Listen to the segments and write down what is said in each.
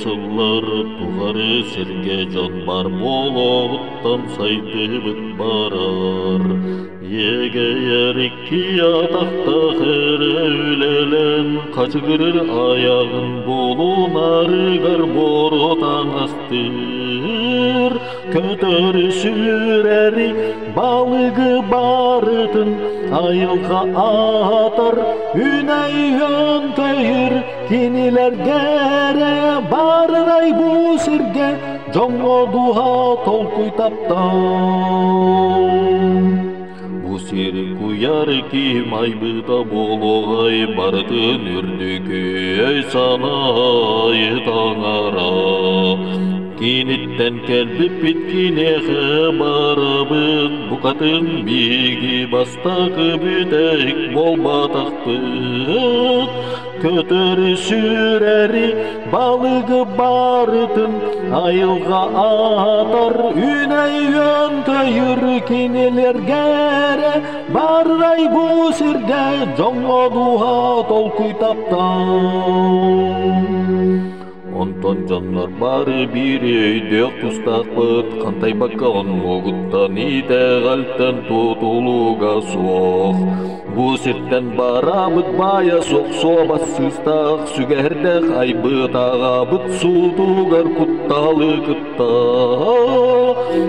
сыллар тугары серге жон бар болоғыттан сайтыбыт барар. Егер икки атақта хереулелен қачығырыр аяғын болунарыгар боротан астыр. Көтөрүшүрәри балыгы барытын айылға атар. Үнәйін көйір кинилер гәре барырай бу сирге жоңго духа толкуй таптан. Бу сир куяр ким айбыта болохай бартын үрдүкү ай санай таңара. Киниттен келбип биткине барабыт букатын биги бастакы бүтек болбатакпыт. Көтөрүшүрәри балыгы барытын айылга атар. Үнәйөн көйүр кинелергере баррай бу сирге жоңго духа толкуй таптан. Онтон жоннор бары бири өйдө тустакпыт кандай баккан могуттан ите калптен тутулууга суох. Бу сирттен барабыт бая соксобассызтак сүгердек айбыт агабыт суудугар кутталы кытта.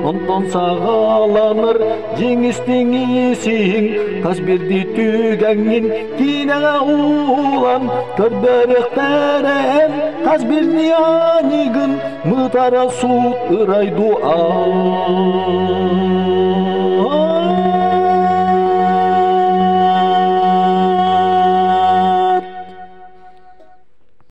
Онтон сагаланыр жеңистиң исиң казбирди түгәңин кинеге улан көрбөрөктерен казбирни анигын мытара суут ырайду